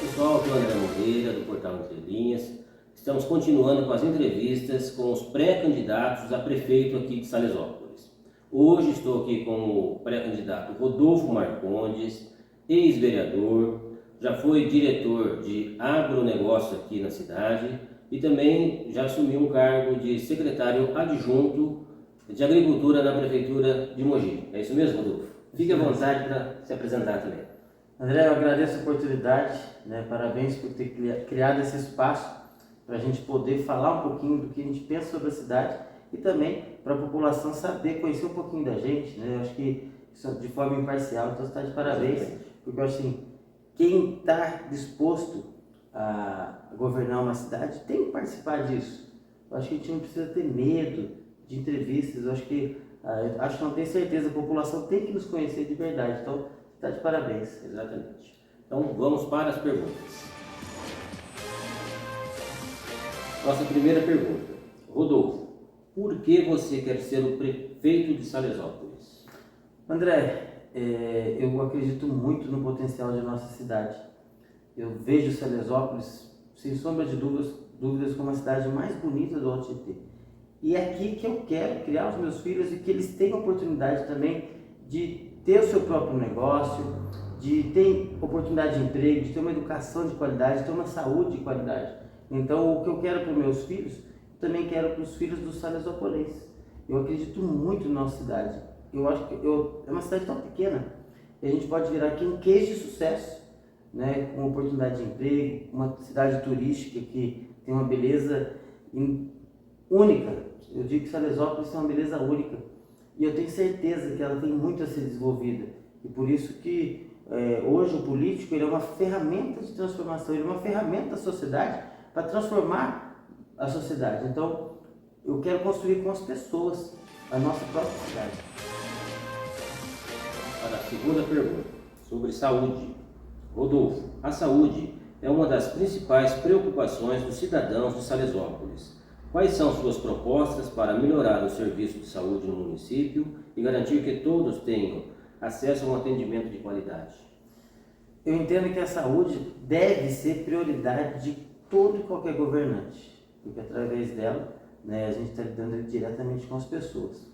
pessoal, aqui é o André Moreira, do Portal Entre Linhas. Estamos continuando com as entrevistas com os pré-candidatos a prefeito aqui de Salesópolis. Hoje estou aqui com o pré-candidato Rodolfo Marcondes, ex-vereador, já foi diretor de agronegócio aqui na cidade e também já assumiu um cargo de secretário adjunto de agricultura na prefeitura de Mogi. É isso mesmo, Rodolfo? Fique à vontade para se apresentar também. André, eu agradeço a oportunidade, parabéns por ter criado esse espaço para a gente poder falar um pouquinho do que a gente pensa sobre a cidade e também para a população saber, conhecer um pouquinho da gente, Eu acho que isso de forma imparcial, então você está de parabéns, porque eu acho assim, quem está disposto a governar uma cidade tem que participar disso. Eu acho que a gente não precisa ter medo de entrevistas, eu acho que não tenho certeza, a população tem que nos conhecer de verdade, então está de parabéns. Exatamente. Então vamos para as perguntas. Nossa primeira pergunta. Rodolfo, por que você quer ser o prefeito de Salesópolis? André, eu acredito muito no potencial de nossa cidade. Eu vejo Salesópolis, sem sombra de dúvidas, como a cidade mais bonita do Alto Tietê. E é aqui que eu quero criar os meus filhos e que eles tenham oportunidade também de ter o seu próprio negócio, de ter oportunidade de emprego, de ter uma educação de qualidade, de ter uma saúde de qualidade. Então, o que eu quero para os meus filhos, também quero para os filhos dos salesópolenses. Eu acredito muito na nossa cidade. Eu acho que é uma cidade tão pequena e a gente pode virar aqui um case de sucesso, com oportunidade de emprego, uma cidade turística que tem uma beleza única. Eu digo que Salesópolis tem uma beleza única. E eu tenho certeza que ela tem muito a ser desenvolvida. E por isso que hoje o político ele é uma ferramenta de transformação, ele é uma ferramenta da sociedade para transformar a sociedade. Então, eu quero construir com as pessoas a nossa própria cidade. Para a segunda pergunta, sobre saúde. Rodolfo, a saúde é uma das principais preocupações dos cidadãos de Salesópolis. Quais são suas propostas para melhorar o serviço de saúde no município e garantir que todos tenham acesso a um atendimento de qualidade? Eu entendo que a saúde deve ser prioridade de todo e qualquer governante, porque através dela a gente está lidando diretamente com as pessoas.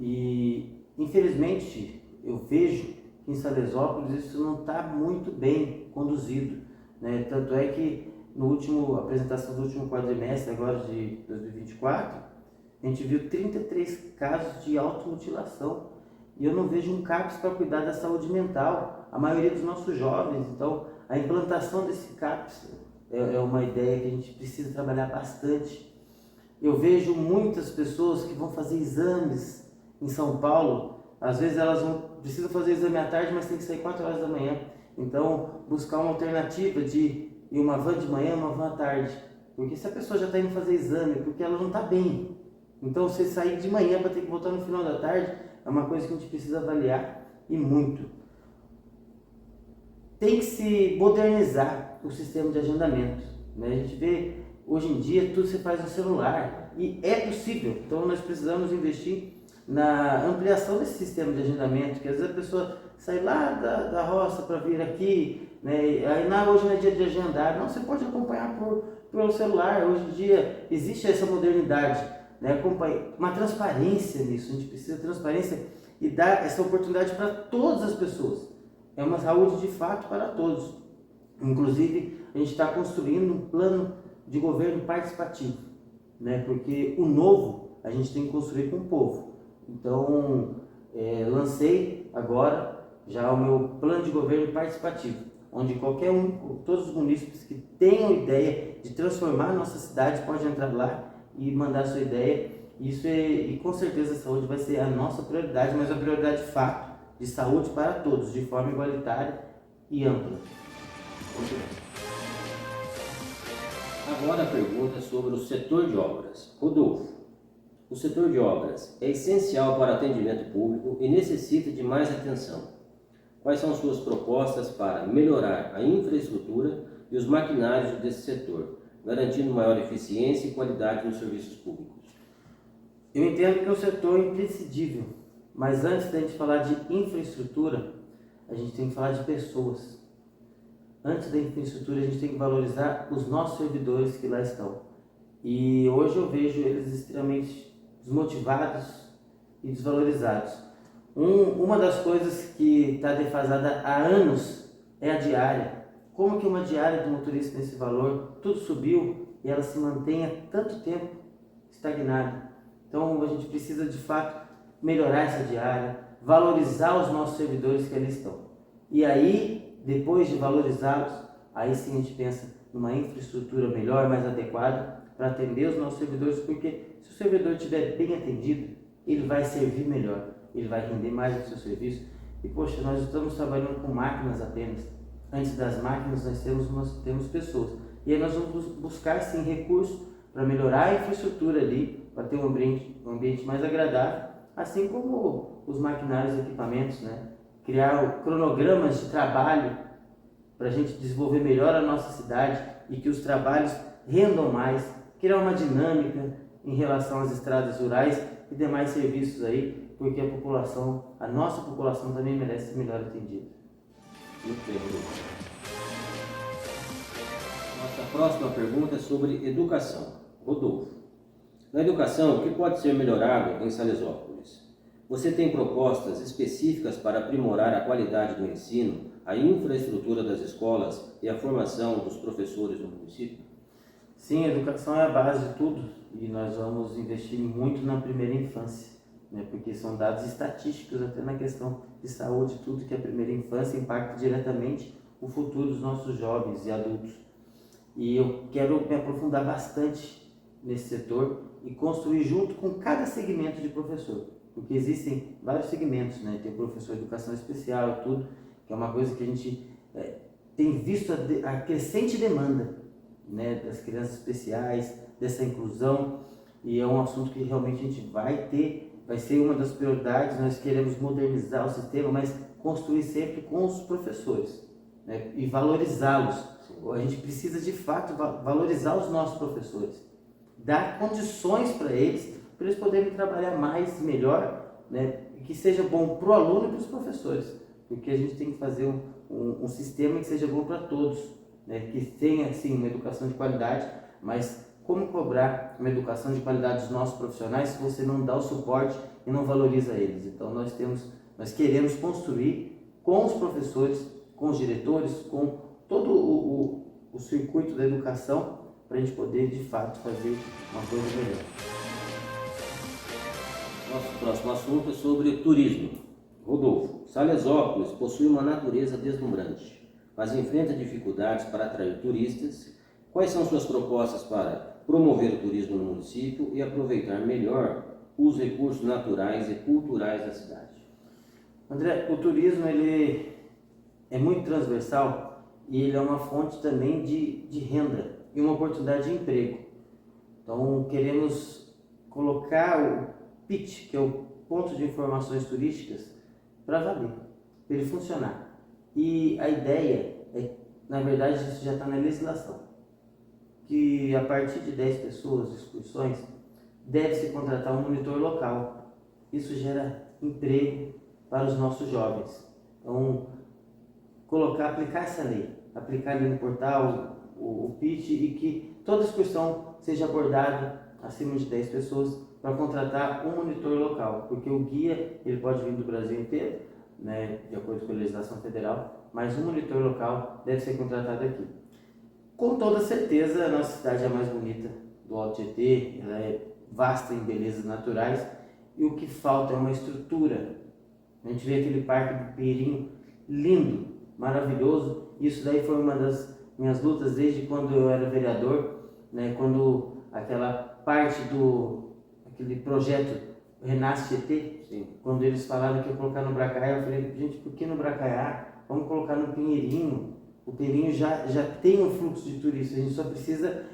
E infelizmente eu vejo que em Salesópolis isso não está muito bem conduzido. Tanto é que na apresentação do último quadrimestre, agora de 2024, a gente viu 33 casos de automutilação. E eu não vejo um CAPS para cuidar da saúde mental, a maioria dos nossos jovens. Então, a implantação desse CAPS é uma ideia que a gente precisa trabalhar bastante. Eu vejo muitas pessoas que vão fazer exames em São Paulo, às vezes elas precisam fazer exame à tarde, mas tem que sair 4 horas da manhã. Então, buscar uma alternativa de ir uma van de manhã, uma van à tarde. Porque se a pessoa já está indo fazer exame, porque ela não está bem. Então, você sair de manhã para ter que voltar no final da tarde, é uma coisa que a gente precisa avaliar e muito. Tem que se modernizar o sistema de agendamento. A gente vê, hoje em dia, tudo se faz no celular. E é possível. Então, nós precisamos investir na ampliação desse sistema de agendamento, que às vezes a pessoa sai lá da roça para vir aqui, aí hoje não é dia de agendar. Não, você pode acompanhar pelo celular. Hoje em dia existe essa modernidade, uma transparência nisso. A gente precisa de transparência e dar essa oportunidade para todas as pessoas. É uma saúde de fato para todos. Inclusive, a gente está construindo um plano de governo participativo, porque o novo a gente tem que construir com o povo. Então, lancei agora já o meu plano de governo participativo, onde qualquer todos os munícipes que tenham ideia de transformar a nossa cidade pode entrar lá e mandar a sua ideia. E com certeza a saúde vai ser a nossa prioridade, mas a prioridade de fato de saúde para todos, de forma igualitária e ampla. Agora a pergunta sobre o setor de obras. Rodolfo, o setor de obras é essencial para o atendimento público e necessita de mais atenção. Quais são suas propostas para melhorar a infraestrutura e os maquinários desse setor, garantindo maior eficiência e qualidade nos serviços públicos? Eu entendo que é um setor imprescindível, mas antes da gente falar de infraestrutura, a gente tem que falar de pessoas. antes da infraestrutura, a gente tem que valorizar os nossos servidores que lá estão. E hoje eu vejo eles extremamente desmotivados e desvalorizados. Uma das coisas que está defasada há anos é a diária. Como que uma diária de motorista tem esse valor? Tudo subiu e ela se mantém há tanto tempo estagnada. Então a gente precisa de fato melhorar essa diária, valorizar os nossos servidores que ali estão. E aí, depois de valorizá-los, aí sim a gente pensa numa infraestrutura melhor, mais adequada para atender os nossos servidores, porque se o servidor estiver bem atendido, ele vai servir melhor, ele vai render mais o seu serviço. E poxa, nós estamos trabalhando com máquinas apenas. Antes das máquinas nós temos pessoas. E aí nós vamos buscar sim recursos para melhorar a infraestrutura ali, para ter um ambiente mais agradável, assim como os maquinários e equipamentos, né? Criar cronogramas de trabalho para a gente desenvolver melhor a nossa cidade e que os trabalhos rendam mais, criar uma dinâmica em relação às estradas rurais e demais serviços aí, porque a nossa população também merece ser melhor atendida. Muito bem, Rodolfo. Nossa próxima pergunta é sobre educação. Rodolfo, na educação, o que pode ser melhorado em Salesópolis? Você tem propostas específicas para aprimorar a qualidade do ensino, a infraestrutura das escolas e a formação dos professores no município? Sim, a educação é a base de tudo e nós vamos investir muito na primeira infância, né? Porque são dados estatísticos até na questão de saúde, tudo que a primeira infância impacta diretamente o futuro dos nossos jovens e adultos. E eu quero me aprofundar bastante nesse setor e construir junto com cada segmento de professor, porque existem vários segmentos, né? Tem professor de educação especial, tudo, que é uma coisa que a gente tem visto a crescente demanda, né? Das crianças especiais, dessa inclusão, e é um assunto que realmente a gente vai ser uma das prioridades. Nós queremos modernizar o sistema, mas construir sempre com os professores, né? E valorizá-los. A gente precisa de fato valorizar os nossos professores, dar condições para eles poderem trabalhar mais e melhor, né? E que seja bom para o aluno e para os professores, porque a gente tem que fazer um sistema que seja bom para todos, né? Que tenha assim uma educação de qualidade, mas como cobrar uma educação de qualidade dos nossos profissionais se você não dá o suporte e não valoriza eles? Então nós queremos construir com os professores, com os diretores, com todo o circuito da educação, para a gente poder de fato fazer uma coisa melhor. Nosso próximo assunto é sobre turismo. Rodolfo, Salesópolis possui uma natureza deslumbrante, mas enfrenta dificuldades para atrair turistas. Quais são suas propostas para promover o turismo no município e aproveitar melhor os recursos naturais e culturais da cidade? André, o turismo ele é muito transversal e ele é uma fonte também de renda e uma oportunidade de emprego. Então queremos colocar o PIT, que é o Ponto de Informações Turísticas, para valer, para ele funcionar. E a ideia é, na verdade, isso já está na legislação, que a partir de 10 pessoas, excursões, deve-se contratar um monitor local. Isso gera emprego para os nossos jovens. Então, aplicar essa lei, aplicar ali no portal o PIT, e que toda excursão seja abordada acima de 10 pessoas para contratar um monitor local, porque o guia ele pode vir do Brasil inteiro, né, de acordo com a legislação federal, mas um monitor local deve ser contratado aqui. Com toda certeza, a nossa cidade é a mais bonita do Alto Tietê, ela é vasta em belezas naturais, e o que falta é uma estrutura. A gente vê aquele Parque do Pinheirinho lindo, maravilhoso. Isso daí foi uma das minhas lutas desde quando eu era vereador, né? Quando aquela parte aquele projeto Renasce Tietê, sim, quando eles falaram que ia colocar no Bracaiá, eu falei, gente, por que no Bracaiá? Vamos colocar no Pinheirinho. O Pinheirinho já tem um fluxo de turistas, a gente só precisa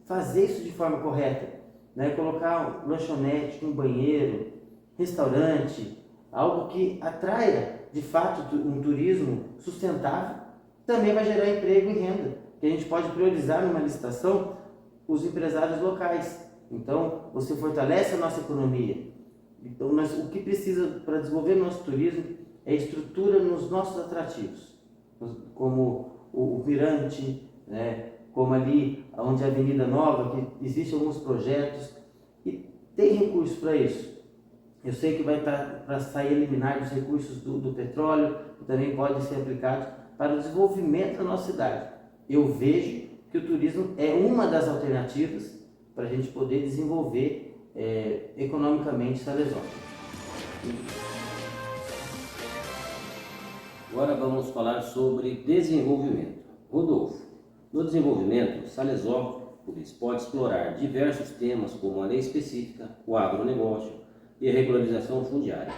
fazer isso de forma correta, né? Colocar um lanchonete, um banheiro, restaurante, algo que atraia de fato um turismo sustentável, também vai gerar emprego e renda, que a gente pode priorizar numa licitação os empresários locais. Então você fortalece a nossa economia. Então o que precisa para desenvolver o nosso turismo é estrutura nos nossos atrativos. como o Mirante, né? Como ali onde é a Avenida Nova, que existem alguns projetos e tem recursos para isso. Eu sei que vai estar para sair eliminar os recursos do petróleo, que também podem ser aplicados para o desenvolvimento da nossa cidade. Eu vejo que o turismo é uma das alternativas para a gente poder desenvolver economicamente Salesópolis. Agora vamos falar sobre desenvolvimento. Rodolfo, no desenvolvimento, Salesópolis pode explorar diversos temas como a lei específica, o agronegócio e a regularização fundiária.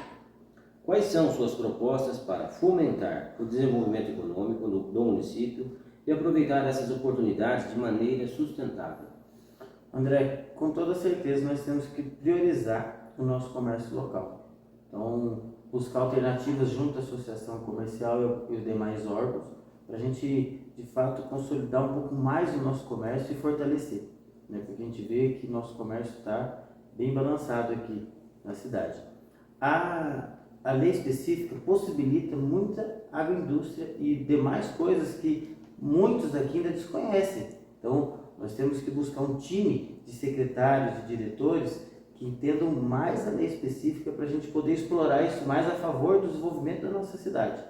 Quais são suas propostas para fomentar o desenvolvimento econômico do município e aproveitar essas oportunidades de maneira sustentável? André, com toda certeza nós temos que priorizar o nosso comércio local. Então, buscar alternativas junto à associação comercial e os demais órgãos, para a gente, de fato, consolidar um pouco mais o nosso comércio e fortalecer, né? Porque a gente vê que nosso comércio está bem balançado aqui na cidade. A lei específica possibilita muita agroindústria e demais coisas que muitos aqui ainda desconhecem. Então, nós temos que buscar um time de secretários e diretores que entendam mais a lei específica para a gente poder explorar isso mais a favor do desenvolvimento da nossa cidade.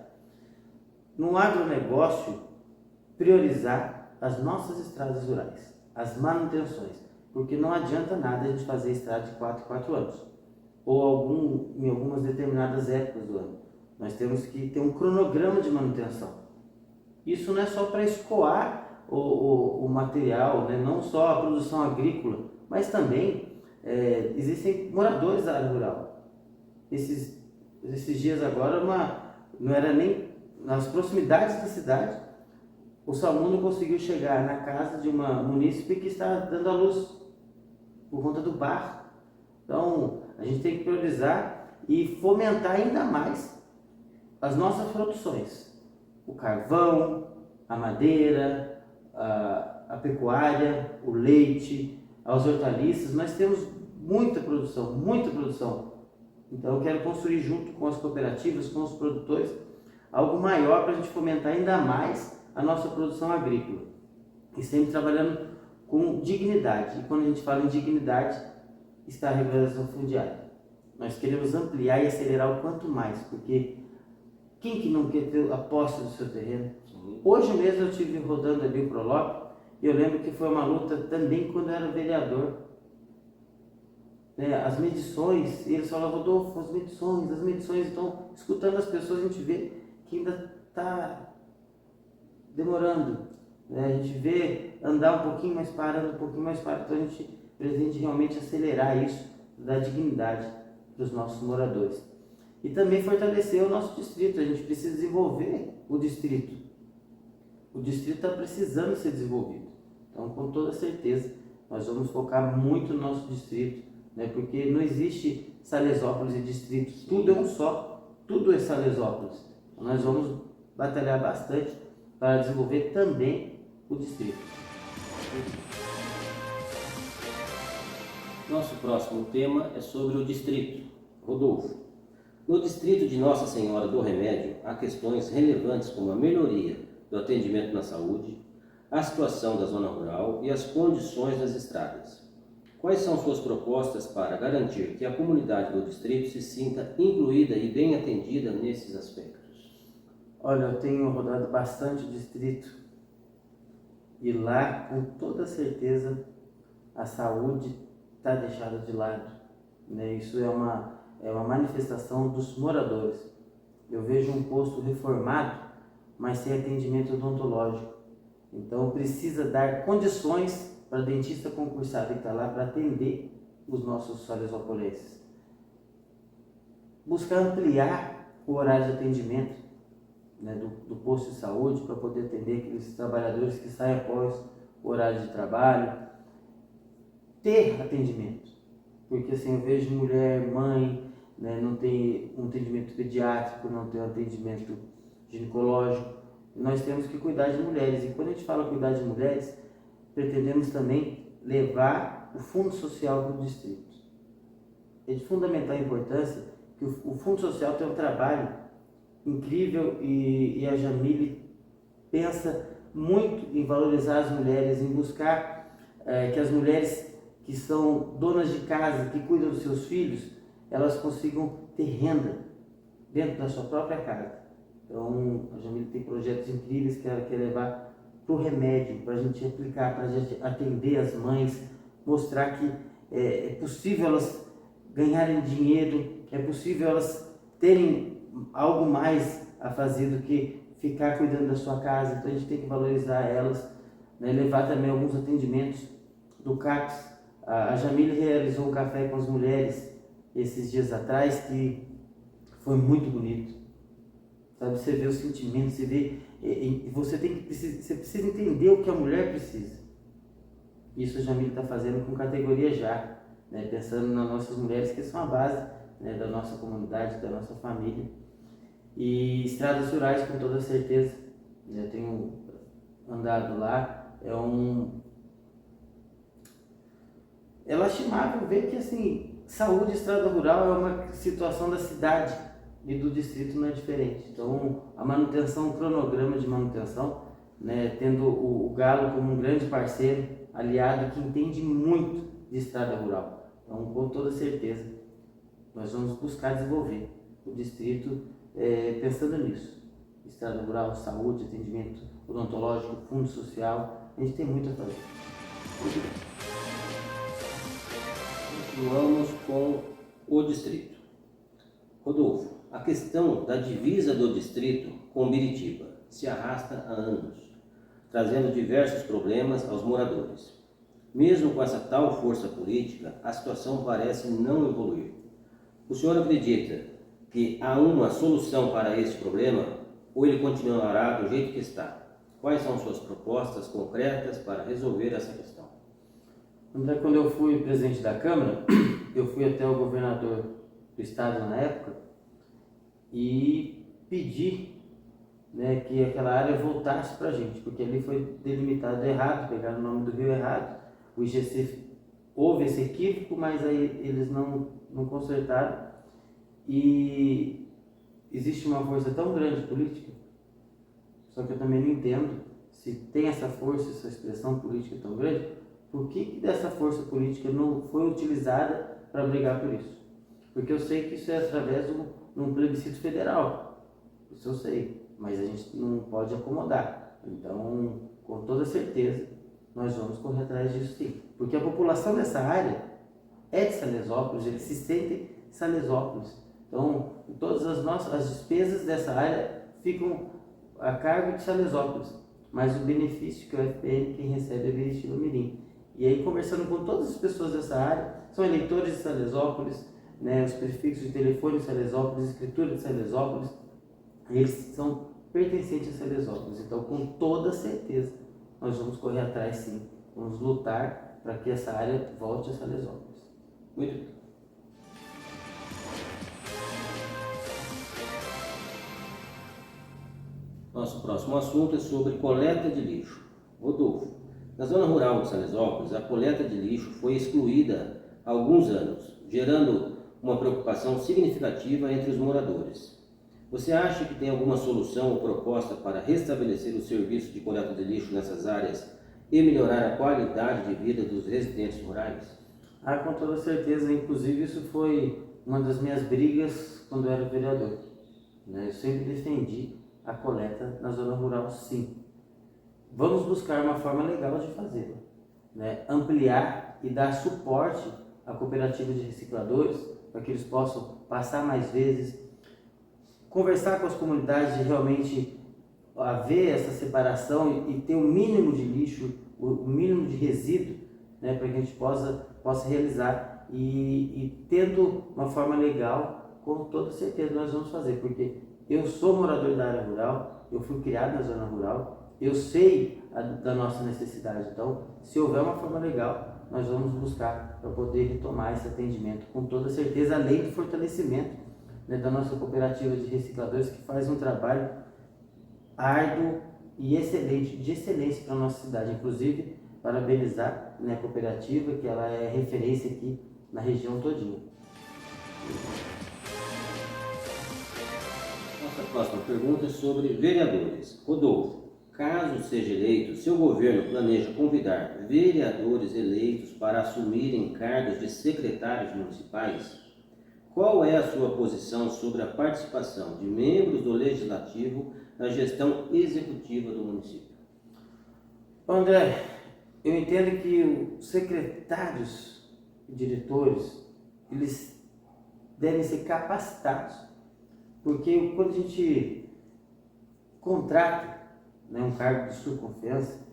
No agronegócio, priorizar as nossas estradas rurais, as manutenções, porque não adianta nada a gente fazer estrada de 4 em 4 anos, ou em algumas determinadas épocas do ano. Nós temos que ter um cronograma de manutenção. Isso não é só para escoar o material, né? Não só a produção agrícola, mas também existem moradores da área rural. Esses dias agora, não era nem nas proximidades da cidade, o SAMU não conseguiu chegar na casa de uma munícipe que está dando à luz por conta do barro. Então, a gente tem que priorizar e fomentar ainda mais as nossas produções. O carvão, a madeira, a pecuária, o leite, as hortaliças. Nós temos muita produção, muita produção. Então, eu quero construir junto com as cooperativas, com os produtores, algo maior para a gente fomentar ainda mais a nossa produção agrícola. E sempre trabalhando com dignidade. E quando a gente fala em dignidade, está a regularização fundiária. Nós queremos ampliar e acelerar o quanto mais, porque quem que não quer ter a posse do seu terreno? Hoje mesmo eu estive rodando ali o Prolop e eu lembro que foi uma luta também quando eu era vereador. As medições, eles falavam, Rodolfo, as medições, então, escutando as pessoas, a gente vê que ainda está demorando. A gente vê andar um pouquinho mais parando, então a gente pretende realmente acelerar isso, dar dignidade para os nossos moradores. E também fortalecer o nosso distrito, a gente precisa desenvolver o distrito. O distrito está precisando ser desenvolvido. Então, com toda certeza, nós vamos focar muito no nosso distrito, né? Porque não existe Salesópolis e distrito, tudo é um só, tudo é Salesópolis. Então, nós vamos batalhar bastante para desenvolver também o distrito. Nosso próximo tema é sobre o distrito. Rodolfo, no distrito de Nossa Senhora do Remédio, há questões relevantes como a melhoria do atendimento na saúde, a situação da zona rural e as condições das estradas. Quais são suas propostas para garantir que a comunidade do distrito se sinta incluída e bem atendida nesses aspectos? Olha, eu tenho rodado bastante o distrito e lá, com toda certeza, a saúde está deixada de lado, né? Isso é uma manifestação dos moradores. Eu vejo um posto reformado, mas sem atendimento odontológico. Então precisa dar condições para o dentista concursado que está lá para atender os nossos salesopolenses. Buscar ampliar o horário de atendimento, né, do posto de saúde para poder atender aqueles trabalhadores que saem após o horário de trabalho. Ter atendimento, porque assim eu vejo mulher, mãe, né, não tem um atendimento pediátrico, não tem um atendimento ginecológico. Nós temos que cuidar de mulheres, e quando a gente fala cuidar de mulheres, pretendemos também levar o fundo social para o distrito. É de fundamental importância que o fundo social tem um trabalho incrível e a Jamile pensa muito em valorizar as mulheres, em buscar que as mulheres que são donas de casa, que cuidam dos seus filhos, elas consigam ter renda dentro da sua própria casa. Então, a Jamile tem projetos incríveis que ela quer levar para o remédio, para a gente aplicar, para a gente atender as mães, mostrar que é possível elas ganharem dinheiro, é possível elas terem algo mais a fazer do que ficar cuidando da sua casa. Então a gente tem que valorizar elas, né? Levar também alguns atendimentos do CAPS. A Jamile realizou um café com as mulheres esses dias atrás que foi muito bonito, sabe? Você vê os sentimentos, você vê, você precisa entender o que a mulher precisa. Isso a Jamile está fazendo com categoria já, né? Pensando nas nossas mulheres que são a base, né, da nossa comunidade, da nossa família. E estradas rurais, com toda certeza, eu tenho andado lá, é lastimável ver que assim, saúde e estrada rural é uma situação da cidade e do distrito não é diferente. Então a manutenção, o cronograma de manutenção, né, tendo o Galo como um grande parceiro, aliado que entende muito de estrada rural. Então com toda certeza nós vamos buscar desenvolver o distrito pensando nisso. Estrada rural, saúde, atendimento odontológico, fundo social, a gente tem muito a fazer. Continuamos com o distrito. Rodolfo, a questão da divisa do distrito com Biritiba se arrasta há anos, trazendo diversos problemas aos moradores. Mesmo com essa tal força política, a situação parece não evoluir. O senhor acredita que há uma solução para este problema ou ele continuará do jeito que está? Quais são suas propostas concretas para resolver essa questão? André, quando eu fui presidente da Câmara, eu fui até o governador do estado na época e pedi, né, que aquela área voltasse para a gente, porque ali foi delimitado errado, pegaram o nome do rio errado. O IGC houve esse equívoco, mas aí eles não consertaram. E existe uma força tão grande política, só que eu também não entendo, se tem essa força, essa expressão política tão grande, por que dessa força política não foi utilizada para brigar por isso? Porque eu sei que isso é através de um plebiscito federal, isso eu sei, mas a gente não pode acomodar. Então, com toda certeza, nós vamos correr atrás disso sim, porque a população dessa área é de Salesópolis, eles se sentem Salesópolis. Então, todas as despesas dessa área ficam a cargo de Salesópolis, mas o benefício que o FPM quem recebe é Biritiba Mirim. E aí, conversando com todas as pessoas dessa área, são eleitores de Salesópolis, né, os prefixos de telefone de Salesópolis, escritura de Salesópolis, eles são pertencentes a Salesópolis. Então, com toda certeza, nós vamos correr atrás sim, vamos lutar para que essa área volte a Salesópolis. Muito bem. Nosso próximo assunto é sobre coleta de lixo. Rodolfo, na zona rural de Salesópolis, a coleta de lixo foi excluída há alguns anos, gerando uma preocupação significativa entre os moradores. Você acha que tem alguma solução ou proposta para restabelecer o serviço de coleta de lixo nessas áreas e melhorar a qualidade de vida dos residentes rurais? Com toda certeza. Inclusive, isso foi uma das minhas brigas quando eu era vereador, né? Eu sempre defendi a coleta na zona rural, sim. Vamos buscar uma forma legal de fazer, né? Ampliar e dar suporte à cooperativa de recicladores para que eles possam passar mais vezes, conversar com as comunidades de realmente haver essa separação e ter o mínimo de lixo, o mínimo de resíduo, né, para que a gente possa realizar e tendo uma forma legal, com toda certeza nós vamos fazer, porque eu sou morador da área rural, eu fui criado na zona rural, eu sei da nossa necessidade. Então, se houver uma forma legal, nós vamos buscar para poder retomar esse atendimento, com toda certeza, além do fortalecimento, né, da nossa cooperativa de recicladores, que faz um trabalho árduo e excelente, de excelência para a nossa cidade. Inclusive, parabenizar, né, a cooperativa, que ela é referência aqui na região todinha. Nossa próxima pergunta é sobre vereadores. Rodolfo, Caso seja eleito, seu governo planeja convidar vereadores eleitos para assumirem cargos de secretários municipais? Qual é a sua posição sobre a participação de membros do Legislativo na gestão executiva do município? André, eu entendo que os secretários e diretores, eles devem ser capacitados, porque quando a gente contrata, né, um cargo de sua confiança,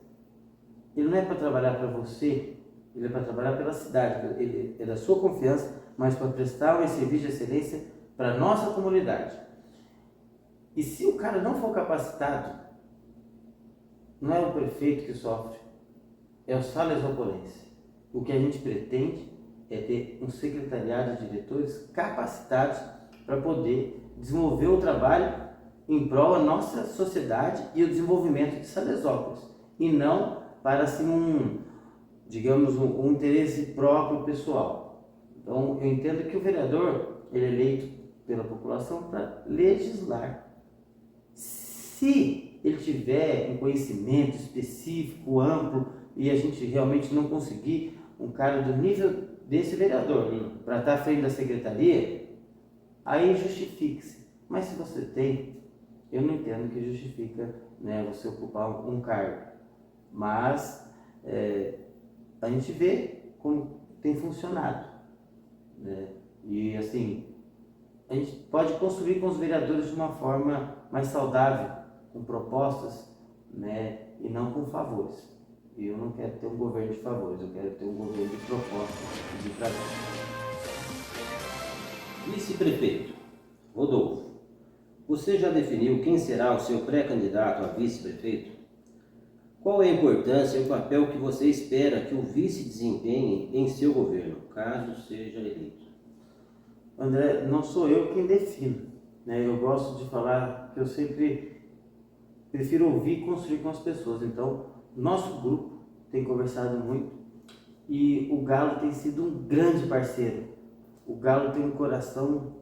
ele não é para trabalhar para você, ele é para trabalhar pela cidade, ele é da sua confiança, mas para prestar um serviço de excelência para a nossa comunidade. E se o cara não for capacitado, não é o prefeito que sofre, é o salesopolense. O que a gente pretende é ter um secretariado de diretores capacitados para poder desenvolver o trabalho em prol da nossa sociedade e o desenvolvimento de Salesópolis, e não para assim digamos, um interesse próprio pessoal. Então, eu entendo que o vereador ele é eleito pela população para legislar. Se ele tiver um conhecimento específico, amplo, e a gente realmente não conseguir um cara do nível desse vereador para estar à frente da secretaria, aí justifique-se. Mas se você tem, eu não entendo que justifica, né, você ocupar um cargo. Mas a gente vê como tem funcionado, né? E assim, a gente pode construir com os vereadores de uma forma mais saudável, com propostas, né, e não com favores. E eu não quero ter um governo de favores, eu quero ter um governo de propostas e de prazer. Vice-prefeito, Rodolfo, você já definiu quem será o seu pré-candidato a vice-prefeito? Qual é a importância e o papel que você espera que o vice desempenhe em seu governo, caso seja eleito? André, não sou eu quem defino, né? Eu gosto de falar que eu sempre prefiro ouvir e construir com as pessoas. Então, nosso grupo tem conversado muito e o Galo tem sido um grande parceiro. O Galo tem um coração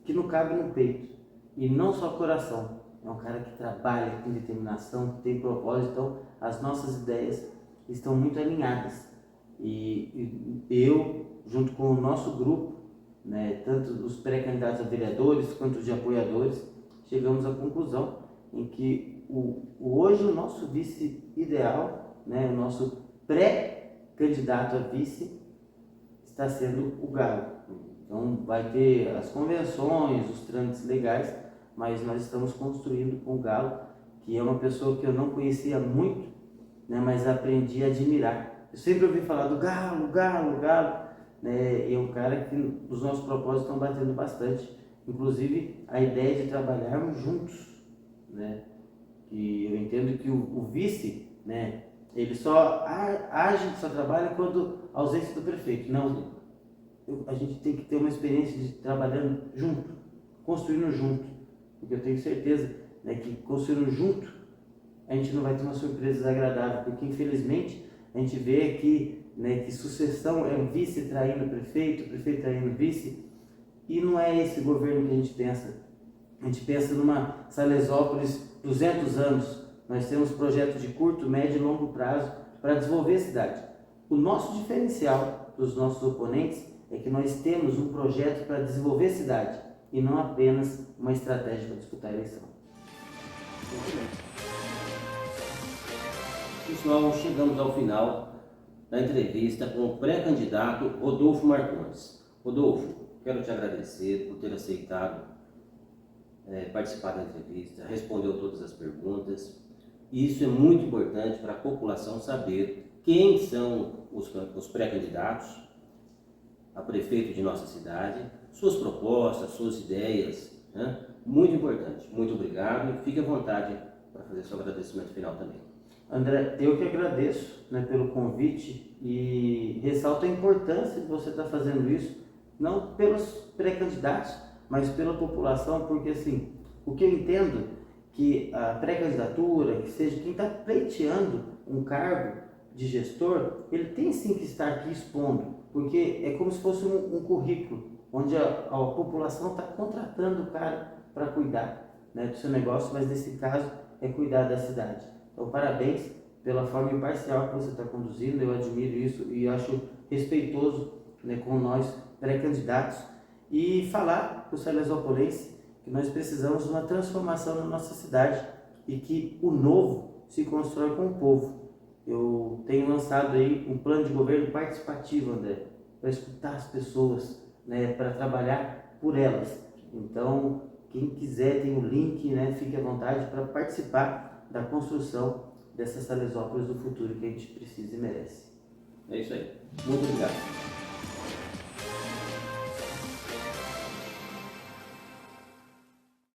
que não cabe no peito, e não só coração. É um cara que trabalha, que tem determinação, que tem propósito. Então, as nossas ideias estão muito alinhadas. E eu, junto com o nosso grupo, né, tanto os pré-candidatos a vereadores quanto os de apoiadores, chegamos à conclusão em que hoje o nosso vice ideal, né, o nosso pré-candidato a vice, está sendo o Galo. Então, vai ter as convenções, os trâmites legais, mas nós estamos construindo com o Galo, que é uma pessoa que eu não conhecia muito, né, mas aprendi a admirar. Eu sempre ouvi falar do Galo, Galo, Galo, né, e é um cara que os nossos propósitos estão batendo bastante, inclusive a ideia de trabalharmos juntos, né, e eu entendo que o vice, né, ele só age, só trabalha quando ausência do prefeito. Não, a gente tem que ter uma experiência de trabalhando junto, construindo junto. Porque eu tenho certeza, né, que construindo junto, a gente não vai ter uma surpresa desagradável, porque infelizmente a gente vê aqui, né, que sucessão é o vice traindo o prefeito traindo o vice, e não é esse governo que a gente pensa. A gente pensa numa Salesópolis 200 anos, nós temos projetos de curto, médio e longo prazo para desenvolver a cidade. O nosso diferencial dos nossos oponentes é que nós temos um projeto para desenvolver a cidade, e não apenas uma estratégia para disputar a eleição. Pessoal, chegamos ao final da entrevista com o pré-candidato Rodolfo Marcondes. Rodolfo, quero te agradecer por ter aceitado participar da entrevista, respondeu todas as perguntas. Isso é muito importante para a população saber quem são os pré-candidatos a prefeito de nossa cidade, suas propostas, suas ideias, né? Muito importante. Muito obrigado e fique à vontade para fazer seu agradecimento final também. André, eu que agradeço, né, pelo convite e ressalto a importância de você estar fazendo isso, não pelos pré-candidatos, mas pela população, porque assim, o que eu entendo que a pré-candidatura, que seja quem está pleiteando um cargo de gestor, ele tem sim que estar aqui expondo, porque é como se fosse um currículo, onde a população está contratando o cara para cuidar, né, do seu negócio, mas nesse caso é cuidar da cidade. Então, parabéns pela forma imparcial que você está conduzindo, eu admiro isso e acho respeitoso, né, com nós pré-candidatos, e falar para o salesopolense que nós precisamos de uma transformação na nossa cidade e que o novo se constrói com o povo. Eu tenho lançado aí um plano de governo participativo, André, para escutar as pessoas, né, para trabalhar por elas. Então, quem quiser tem o link, né, fique à vontade para participar da construção dessa Salesópolis do futuro que a gente precisa e merece. É isso aí. Muito obrigado.